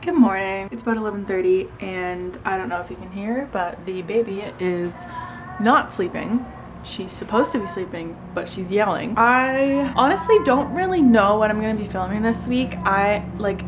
Good morning. It's about 11:30 and I don't know if you can hear, but the baby is not sleeping. She's supposed to be sleeping, but she's yelling. I honestly don't really know what I'm gonna be filming this week. I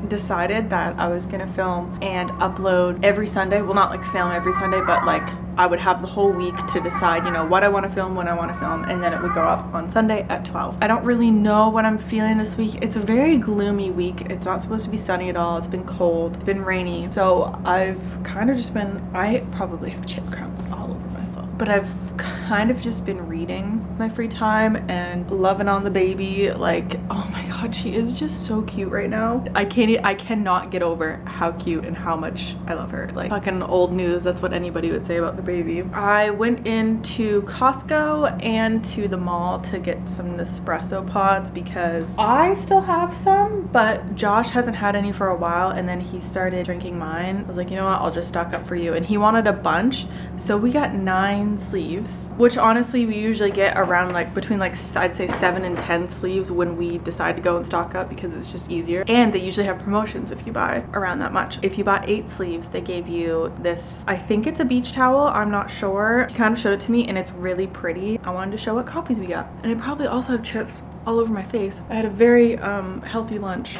decided that I was gonna film and upload every Sunday. Well, not like film every Sunday, but like I would have the whole week to decide, you know, what I want to film, when I want to film, and then it would go up on Sunday at 12. I don't really know what I'm feeling this week. It's a very gloomy week. It's not supposed to be sunny at all. It's been cold. It's been rainy. So I've kind of just been, I probably have chip crumbs all over myself, but I've kind of just been reading my free time and loving on the baby. Like, oh my god, she is just so cute right now. I cannot get over how cute and how much I love her. Like, fucking old news, that's what anybody would say about the baby. I went into Costco and to the mall to get some Nespresso pods because I still have some, but Josh hasn't had any for a while, and then he started drinking mine. I was like, you know what, I'll just stock up for you, and he wanted a bunch, so we got 9 sleeves, which honestly we usually get around like between like I'd say 7 and 10 sleeves when we decide to go and stock up, because it's just easier, and they usually have promotions if you buy around that much. If you bought 8 sleeves, they gave you this, I think it's a beach towel, I'm not sure. He kind of showed it to me and it's really pretty. I wanted to show what coffees we got, and I probably also have chips all over my face. I had a very healthy lunch.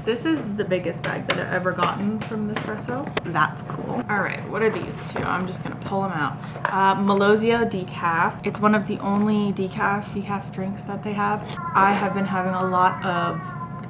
This is the biggest bag that I've ever gotten from Nespresso. That's cool. All right, what are these two? I'm just gonna pull them out. Melozio decaf. It's one of the only decaf drinks that they have. I have been having a lot of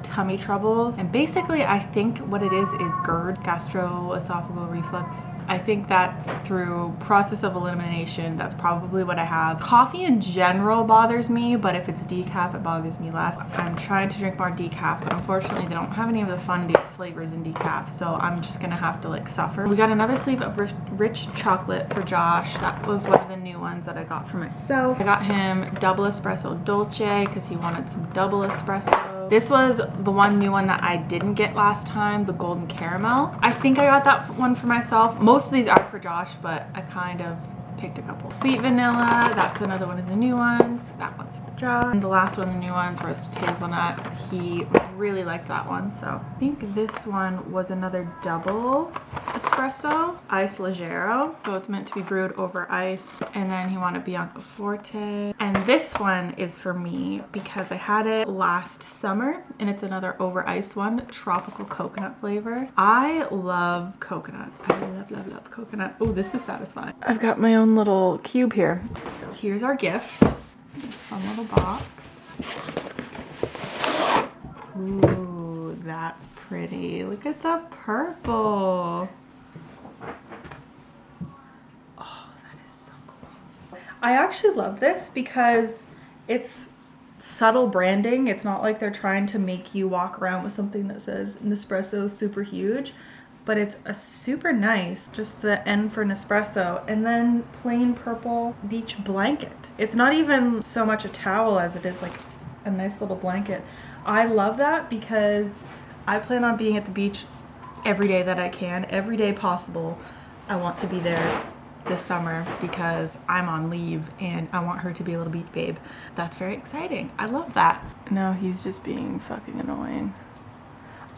tummy troubles, and basically I think what it is GERD, gastroesophageal reflux. I think that through process of elimination, that's probably what I have. Coffee in general bothers me, but if it's decaf, it bothers me less. I'm trying to drink more decaf, but unfortunately they don't have any of the fun flavors in decaf, so I'm just gonna have to like suffer. We got another sleeve of rich chocolate for Josh. That was one of the new ones that I got for myself. I got him double espresso dolce because he wanted some double espresso. This was the one new one that I didn't get last time, the golden caramel. I think I got that one for myself. Most of these are for Josh, but I kind of picked a couple. Sweet vanilla, that's another one of the new ones. That one's for Josh. And the last one of the new ones, roasted hazelnut. He really liked that one, so I think this one was another double espresso, ice leggero. So it's meant to be brewed over ice. And then he wanted Bianco Forte. And this one is for me because I had it last summer, and it's another over ice one, tropical coconut flavor. I love coconut. I love coconut. Oh, this is satisfying. I've got my own little cube here. So here's our gift. This fun little box. Ooh, that's pretty. Look at the purple. Oh, that is so cool. I actually love this because it's subtle branding. It's not like they're trying to make you walk around with something that says Nespresso super huge, but it's a super nice, just the N for Nespresso, and then plain purple beach blanket. It's not even so much a towel as it is like a nice little blanket. I love that because I plan on being at the beach every day that I can, every day possible. I want to be there this summer because I'm on leave and I want her to be a little beach babe. That's very exciting. I love that. No, he's just being fucking annoying.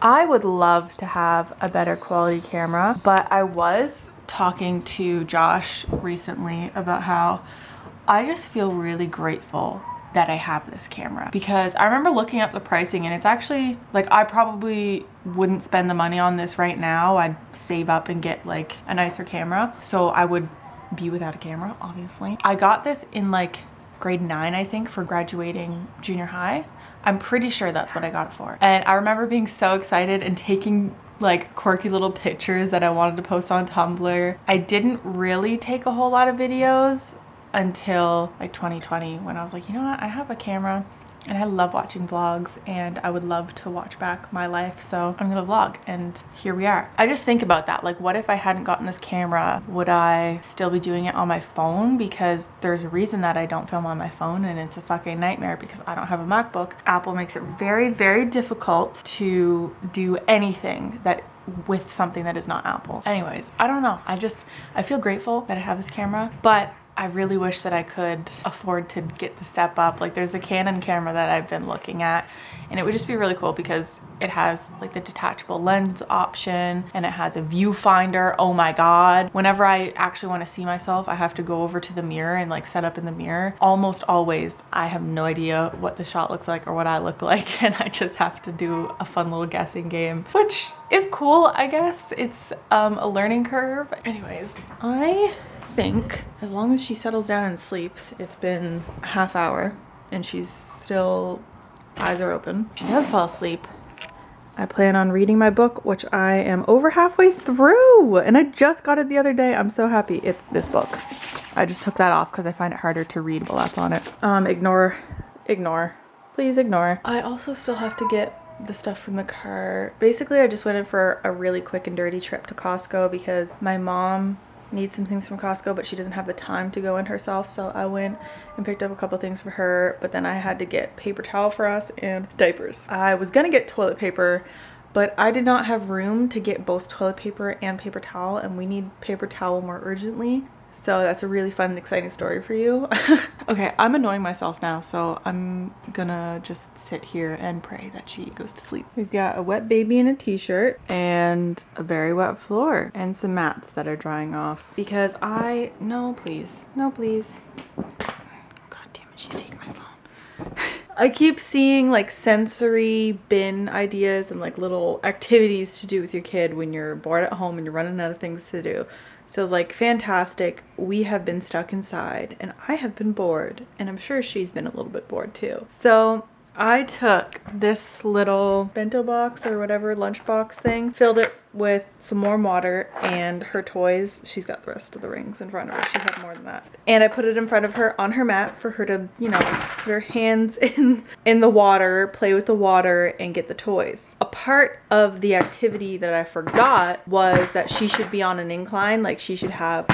I would love to have a better quality camera, but I was talking to Josh recently about how I just feel really grateful that I have this camera, because I remember looking up the pricing and it's actually like, I probably wouldn't spend the money on this right now. I'd save up and get like a nicer camera, so I would be without a camera, obviously. I got this in like grade 9, I think, for graduating junior high. I'm pretty sure that's what I got it for. And I remember being so excited and taking like quirky little pictures that I wanted to post on Tumblr. I didn't really take a whole lot of videos until like 2020, when I was like, you know what, I have a camera and I love watching vlogs and I would love to watch back my life, so I'm gonna vlog, and here we are. I just think about that, like, what if I hadn't gotten this camera? Would I still be doing it on my phone? Because there's a reason that I don't film on my phone, and it's a fucking nightmare because I don't have a MacBook. Apple makes it very, very difficult to do anything that with something that is not Apple. Anyways, I don't know. I feel grateful that I have this camera, but I really wish that I could afford to get the step up. Like there's a Canon camera that I've been looking at, and it would just be really cool because it has like the detachable lens option and it has a viewfinder. Oh my God. Whenever I actually want to see myself, I have to go over to the mirror and like set up in the mirror. Almost always, I have no idea what the shot looks like or what I look like, and I just have to do a fun little guessing game, which is cool, I guess. It's a learning curve. Anyways, I think as long as she settles down and sleeps, it's been a half hour and she's still, eyes are open. She does fall asleep. I plan on reading my book, which I am over halfway through, and I just got it the other day. I'm so happy. It's this book. I just took that off because I find it harder to read while that's on it. Ignore, please ignore. I also still have to get the stuff from the car. Basically, I just went in for a really quick and dirty trip to Costco because my mom needs some things from Costco, but she doesn't have the time to go in herself. So I went and picked up a couple things for her, but then I had to get paper towel for us and diapers. I was gonna get toilet paper, but I did not have room to get both toilet paper and paper towel, and we need paper towel more urgently. So that's a really fun and exciting story for you. Okay, I'm annoying myself now, so I'm gonna just sit here and pray that she goes to sleep. We've got a wet baby in a t-shirt and a very wet floor and some mats that are drying off because no please. God damn it, she's taking my phone. I keep seeing like sensory bin ideas and like little activities to do with your kid when you're bored at home and you're running out of things to do. So I was like, fantastic. We have been stuck inside and I have been bored, and I'm sure she's been a little bit bored too. So I took this little bento box or whatever lunchbox thing, filled it with some warm water and her toys. She's got the rest of the rings in front of her. She had more than that. And I put it in front of her on her mat for her to, you know, put her hands in the water, play with the water, and get the toys. A part of the activity that I forgot was that she should be on an incline. Like she should have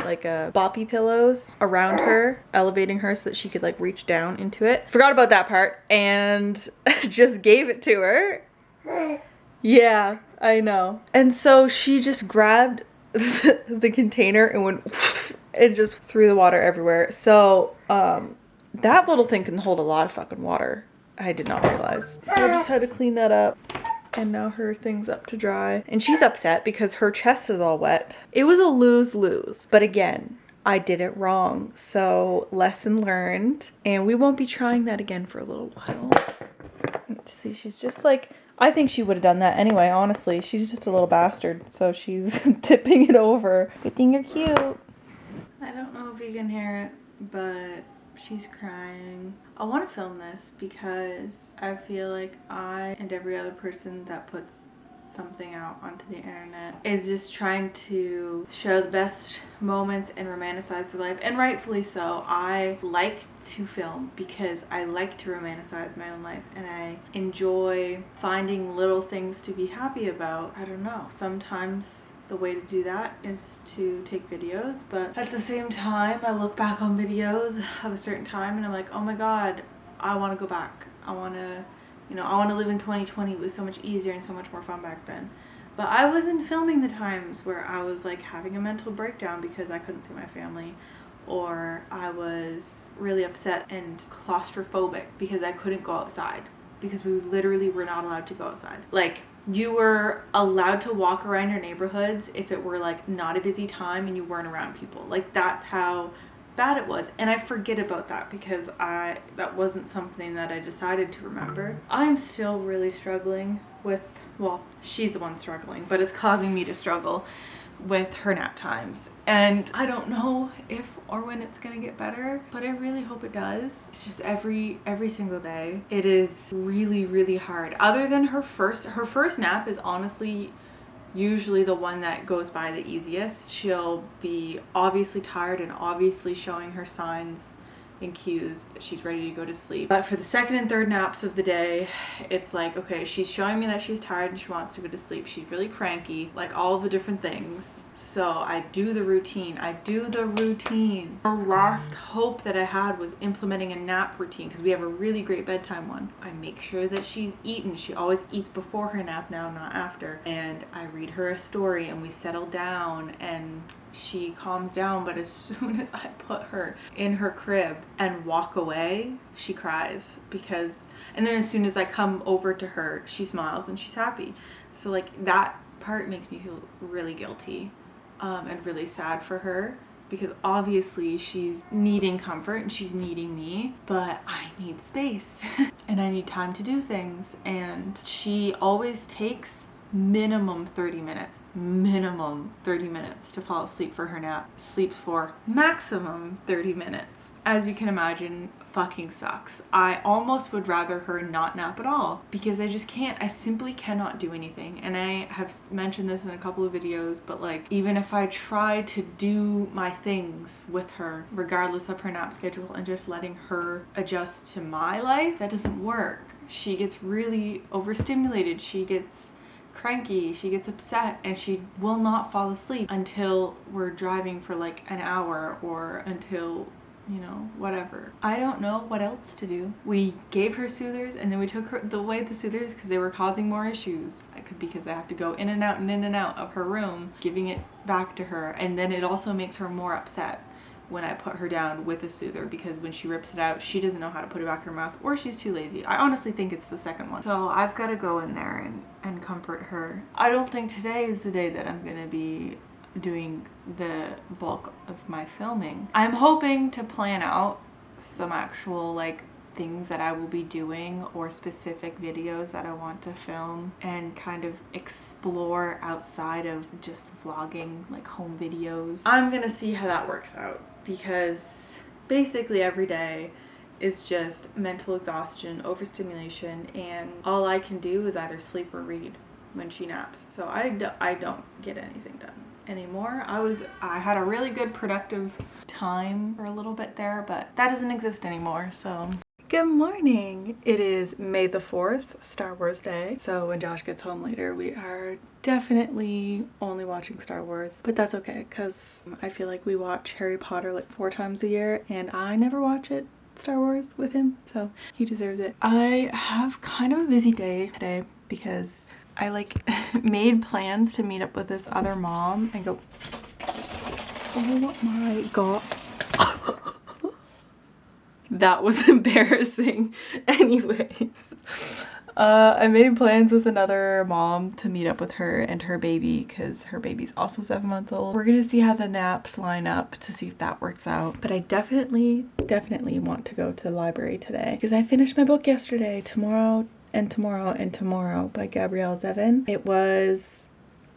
like a boppy pillows around her, elevating her so that she could like reach down into it. Forgot about that part and just gave it to her. Yeah, I know. And so she just grabbed the container and went and just threw the water everywhere. So that little thing can hold a lot of fucking water. I did not realize. So I just had to clean that up. And now her thing's up to dry. And she's upset because her chest is all wet. It was a lose-lose. But again, I did it wrong. So lesson learned. And we won't be trying that again for a little while. See, she's just like, I think she would have done that anyway, honestly. She's just a little bastard. So she's tipping it over. Good thing you're cute. I don't know if you can hear it, but she's crying. I want to film this because I feel like I and every other person that puts something out onto the internet is just trying to show the best moments and romanticize their life, and rightfully so. I like to film because I like to romanticize my own life and I enjoy finding little things to be happy about. I don't know, sometimes the way to do that is to take videos, but at the same time I look back on videos of a certain time and I'm like, oh my god, I want to go back. I want to, you know, I want to live in 2020. It was so much easier and so much more fun back then. But I wasn't filming the times where I was like having a mental breakdown because I couldn't see my family, or I was really upset and claustrophobic because I couldn't go outside, because we literally were not allowed to go outside. Like, you were allowed to walk around your neighborhoods if it were like not a busy time and you weren't around people. Like, that's how bad it was. And I forget about that because that wasn't something that I decided to remember. I'm still really struggling with, well, she's the one struggling, but it's causing me to struggle with her nap times. And I don't know if or when it's gonna get better, but I really hope it does. It's just every single day it is really, really hard. Other than her first nap is honestly usually the one that goes by the easiest. She'll be obviously tired and obviously showing her signs and cues that she's ready to go to sleep. But for the second and third naps of the day, it's like, okay, she's showing me that she's tired and she wants to go to sleep. She's really cranky, like all the different things. So I do the routine. The last hope that I had was implementing a nap routine because we have a really great bedtime one. I make sure that she's eaten. She always eats before her nap now, not after. And I read her a story and we settle down and she calms down, but as soon as I put her in her crib and walk away, she cries and then as soon as I come over to her, she smiles and she's happy. So like that part makes me feel really guilty and really sad for her, because obviously she's needing comfort and she's needing me, but I need space and I need time to do things. And she always takes minimum 30 minutes to fall asleep for her nap. Sleeps for maximum 30 minutes. As you can imagine, fucking sucks. I almost would rather her not nap at all, because I just can't. I simply cannot do anything. And I have mentioned this in a couple of videos, but like, even if I try to do my things with her regardless of her nap schedule and just letting her adjust to my life, that doesn't work. She gets really overstimulated. She gets cranky, she gets upset, and she will not fall asleep until we're driving for like an hour, or until, you know, whatever. I don't know what else to do. We gave her soothers, and then we took her away the soothers because they were causing more issues. Because I have to go in and out of her room, giving it back to her, and then it also makes her more upset when I put her down with a soother, because when she rips it out, she doesn't know how to put it back in her mouth, or she's too lazy. I honestly think it's the second one. So I've got to go in there and comfort her. I don't think today is the day that I'm gonna be doing the bulk of my filming. I'm hoping to plan out some actual like things that I will be doing, or specific videos that I want to film, and kind of explore outside of just vlogging, like home videos. I'm gonna see how that works out, because basically every day is just mental exhaustion, overstimulation, and all I can do is either sleep or read when she naps. So I don't get anything done anymore. I had a really good productive time for a little bit there, but that doesn't exist anymore. So good morning. It is May the 4th, Star Wars Day. So when Josh gets home later, we are definitely only watching Star Wars, but that's okay, because I feel like we watch Harry Potter like 4 times a year, and I never watch it, Star Wars, with him, so he deserves it. I have kind of a busy day today because I like made plans to meet up with this other mom and go, oh my god. That was embarrassing. Anyways, I made plans with another mom to meet up with her and her baby, because her baby's also 7 months old. We're gonna see how the naps line up to see if that works out. But I definitely want to go to the library today, because I finished my book yesterday. Tomorrow and Tomorrow and Tomorrow by Gabrielle Zevin. It was...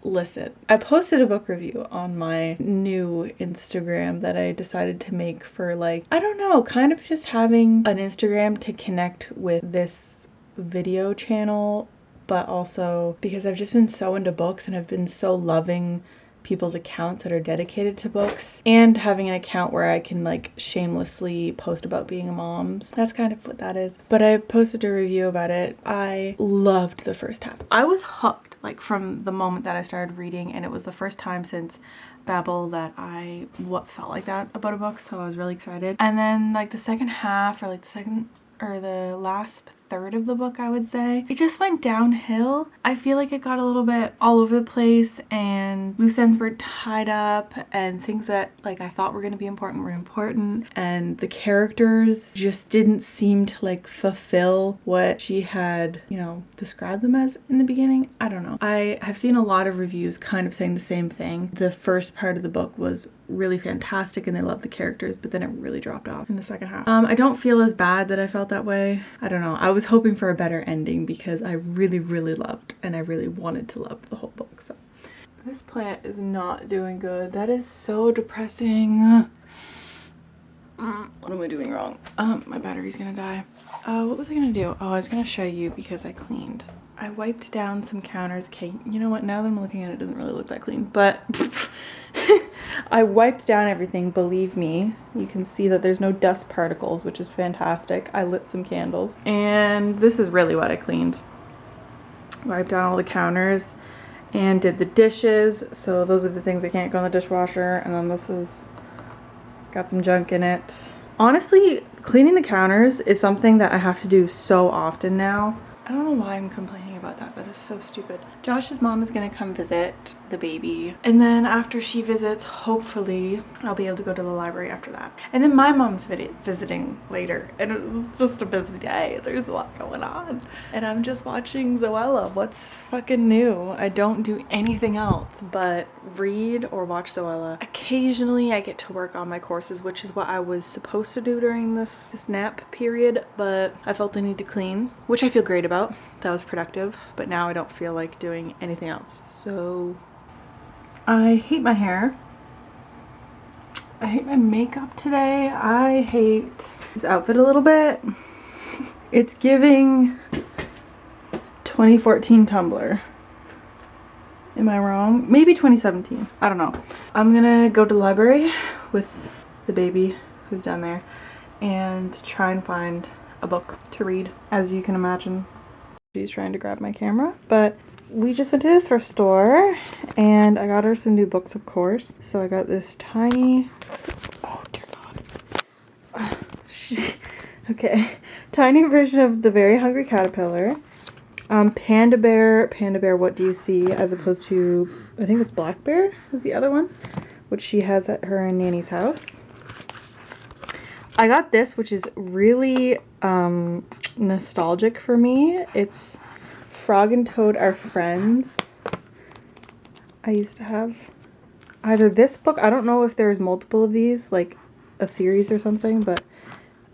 Listen, I posted a book review on my new Instagram that I decided to make for, like, I don't know, kind of just having an Instagram to connect with this video channel, but also because I've just been so into books, and I've been so loving people's accounts that are dedicated to books, and having an account where I can like shamelessly post about being a mom. So that's kind of what that is. But I posted a review about it. I loved the first half. I was hooked like from the moment that I started reading, and it was the first time since Babel that I felt like that about a book, so I was really excited. And then like the second half, or like the last third of the book, I would say, it just went downhill. I feel like it got a little bit all over the place, and loose ends were tied up, and things that like I thought were going to be important were important, and the characters just didn't seem to like fulfill what she had, you know, described them as in the beginning. I don't know. I have seen a lot of reviews kind of saying the same thing. The first part of the book was really fantastic and they loved the characters, but then it really dropped off in the second half. I don't feel as bad that I felt that way. I don't know. I was hoping for a better ending because I really loved, and I really wanted to love the whole book. So this plant is not doing good. That is so depressing. What am I doing wrong? My battery's gonna die. What was I gonna do? Oh, I was gonna show you because I cleaned. I wiped down some counters. Okay, you know what? Now that I'm looking at it, it doesn't really look that clean, but I wiped down everything, believe me. You can see that there's no dust particles, which is fantastic. I lit some candles, and this is really what I cleaned. Wiped down all the counters and did the dishes. So those are the things that can't go in the dishwasher, and then this is got some junk in it. Honestly, cleaning the counters is something that I have to do so often now. I don't know why I'm complaining about that. That is so stupid. Josh's mom is gonna come visit the baby, and then after she visits, hopefully I'll be able to go to the library after that. And then my mom's visiting later, and it's just a busy day. There's a lot going on, and I'm just watching Zoella. What's fucking new? I don't do anything else but read or watch Zoella. Occasionally I get to work on my courses, which is what I was supposed to do during this nap period, but I felt the need to clean, which I feel great about. That was productive, but now I don't feel like doing anything else. So I hate my hair. I hate my makeup today. I hate this outfit a little bit. It's giving 2014 Tumblr. Am I wrong? Maybe 2017. I don't know. I'm gonna go to the library with the baby who's down there and try and find a book to read. As you can imagine, she's trying to grab my camera, but we just went to the thrift store and I got her some new books, of course. So I got this tiny, oh dear God. Okay, tiny version of The Very Hungry Caterpillar. Panda Bear, What Do You See? As opposed to, I think it's Black Bear is the other one, which she has at her and Nanny's house. I got this, which is really nostalgic for me. It's Frog and Toad Are Friends. I used to have either this book, I don't know if there's multiple of these, like a series or something, but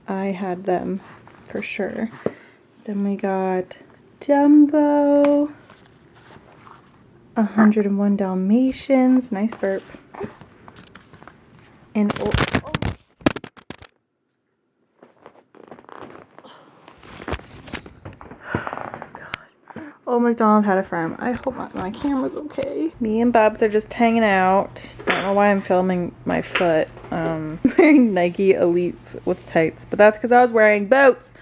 I had them for sure. Then we got Dumbo, 101 Dalmatians, nice burp, and Old MacDonald Had a Farm. I hope my camera's okay. Me and Bubs are just hanging out. I don't know why I'm filming my foot. Wearing Nike Elites with tights, but that's because I was wearing boots.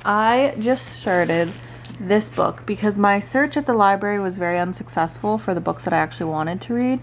I just started this book because my search at the library was very unsuccessful for the books that I actually wanted to read.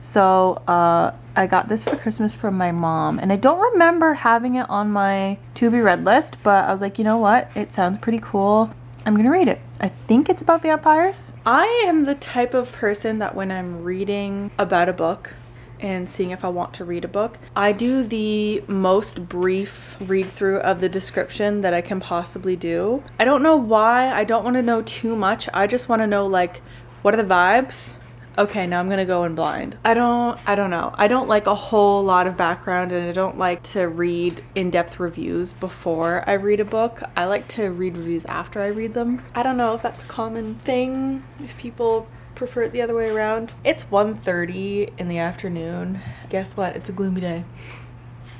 So I got this for Christmas from my mom, and I don't remember having it on my to be read list, but I was like, you know what? It sounds pretty cool. I'm gonna read it. I think it's about vampires. I am the type of person that when I'm reading about a book and seeing if I want to read a book, I do the most brief read through of the description that I can possibly do. I don't know why. I don't want to know too much. I just want to know, like, what are the vibes? Okay, now I'm gonna go in blind. I don't know. I don't like a whole lot of background, and I don't like to read in-depth reviews before I read a book. I like to read reviews after I read them. I don't know if that's a common thing, if people prefer it the other way around. It's 1:30 in the afternoon. Guess what? It's a gloomy day.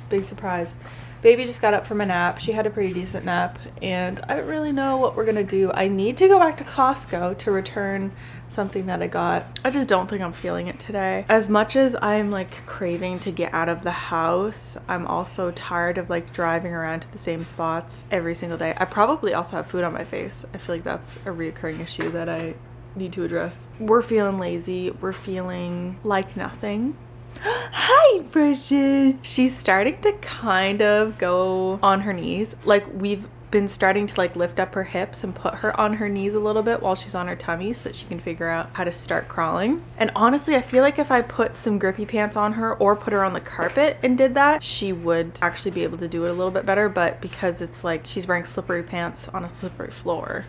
Big surprise. Baby just got up from a nap. She had a pretty decent nap, and I don't really know what we're gonna do. I need to go back to Costco to return something that I got. I just don't think I'm feeling it today. As much as I'm like craving to get out of the house, I'm also tired of like driving around to the same spots every single day. I probably also have food on my face. I feel like that's a reoccurring issue that I need to address. We're feeling lazy. We're feeling like nothing. Hi, Bridget. She's starting to kind of go on her knees. Like, we've been starting to like lift up her hips and put her on her knees a little bit while she's on her tummy so that she can figure out how to start crawling. And honestly, I feel like if I put some grippy pants on her or put her on the carpet and did that, she would actually be able to do it a little bit better. But because it's like she's wearing slippery pants on a slippery floor,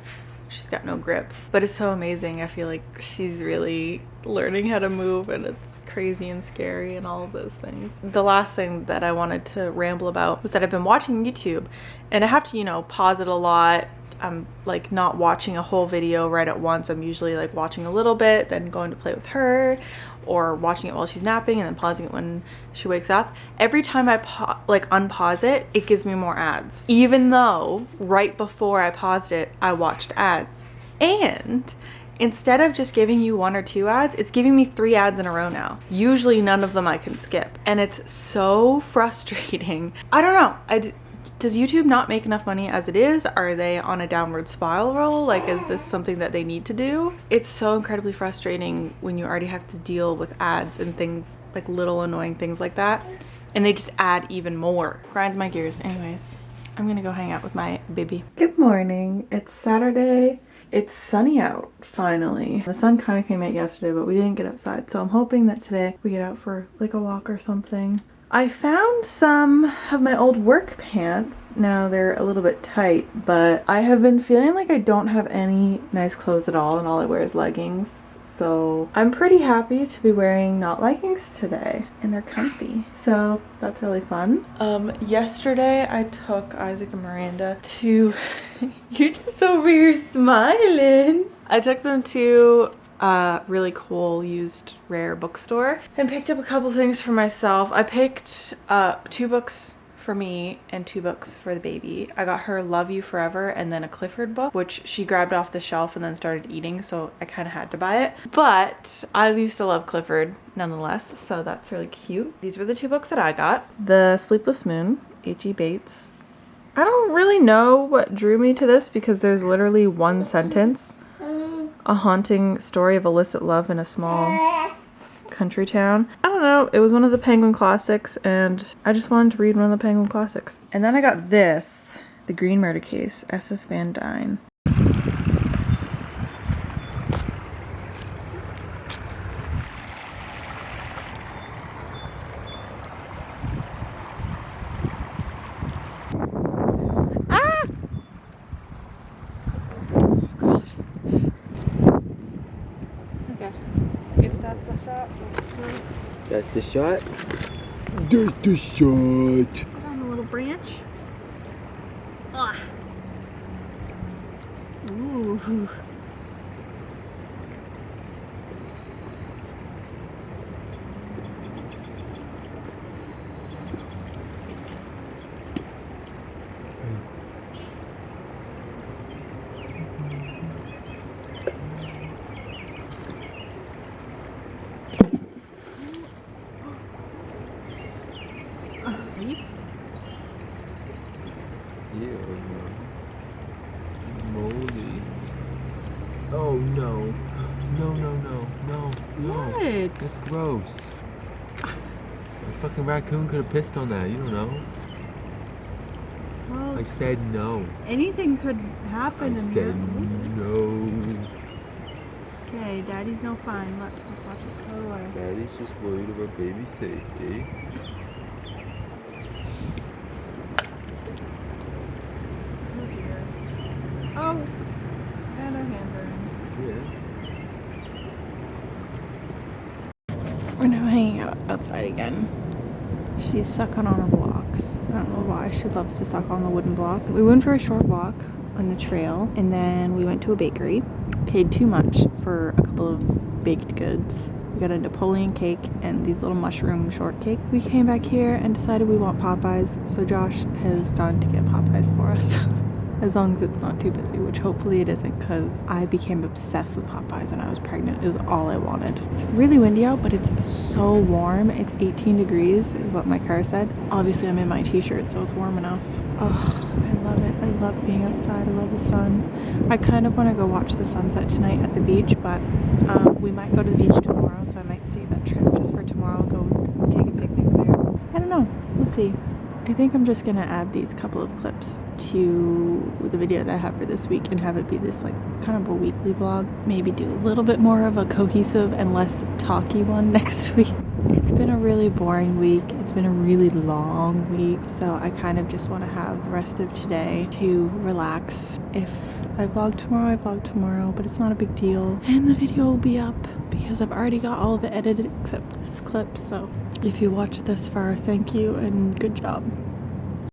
she's got no grip. But it's so amazing. I feel like she's really learning how to move, and it's crazy and scary and all of those things. The last thing that I wanted to ramble about was that I've been watching YouTube, and I have to, you know, pause it a lot. I'm like not watching a whole video right at once. I'm usually like watching a little bit, then going to play with her, or watching it while she's napping and then pausing it when she wakes up. Every time I unpause it, it gives me more ads, even though right before I paused it, I watched ads. And instead of just giving you 1 or 2 ads, it's giving me 3 ads in a row now. Usually none of them I can skip, and it's so frustrating. I don't know. Does YouTube not make enough money as it is? Are they on a downward spiral? Like, is this something that they need to do? It's so incredibly frustrating when you already have to deal with ads and things, like little annoying things like that, and they just add even more. Grinds my gears. Anyways, I'm gonna go hang out with my baby. Good morning. It's Saturday, It's sunny out, finally. The sun kind of came out yesterday, but we didn't get outside. So I'm hoping that today we get out for like a walk or something. I found some of my old work pants. Now they're a little bit tight, but I have been feeling like I don't have any nice clothes at all and all I wear is leggings. So I'm pretty happy to be wearing not leggings today and they're comfy. So that's really fun. Yesterday I took Isaac and Miranda to, you're just over here smiling. I took them to really cool used rare bookstore and picked up a couple things for myself. I picked up 2 books for me and 2 books for the baby. I got her Love You Forever and then a Clifford book, which she grabbed off the shelf and then started eating, so I kind of had to buy it. But I used to love Clifford nonetheless, so that's really cute. These were the 2 books that I got. The Sleepless Moon, H.E. Bates. I don't really know what drew me to this because there's literally one sentence. A haunting story of illicit love in a small country town. I don't know, it was one of the Penguin classics and I just wanted to read one of the Penguin classics. And then I got this, The Green Murder Case, S.S. Van Dyne. That's the shot. There's the shot. Sit on the little branch. Ah. Ooh. Moldy. Oh no. No. What? That's gross. A fucking raccoon could have pissed on that, you don't know. Well, I said no. anything could happen I in said here. no. Okay, Daddy's no fine. Let's watch it go away. Daddy's just worried about baby safety. Oh, and our hands are in. Yeah. We're now hanging out outside again. She's sucking on her blocks. I don't know why. She loves to suck on the wooden block. We went for a short walk on the trail and then we went to a bakery. Paid too much for a couple of baked goods. We got a Napoleon cake and these little mushroom shortcake. We came back here and decided we want Popeyes, so Josh has gone to get Popeyes for us. As long as it's not too busy, which hopefully it isn't, because I became obsessed with Popeyes when I was pregnant. It was all I wanted. It's really windy out, but it's so warm. It's 18 degrees is what my car said. Obviously I'm in my t-shirt, so it's warm enough. Oh, I love it. I love being outside. I love the sun. I kind of want to go watch the sunset tonight at the beach, but we might go to the beach tomorrow, so I might save that trip just for tomorrow, go take a picnic there. I don't know. We'll see. I think I'm just gonna add these couple of clips to the video that I have for this week and have it be this like kind of a weekly vlog. Maybe do a little bit more of a cohesive and less talky one next week. It's been a really boring week. It's been a really long week. So I kind of just want to have the rest of today to relax. If I vlog tomorrow, I vlog tomorrow, but it's not a big deal. And the video will be up because I've already got all of it edited except this clip. So if you watched this far, thank you and good job.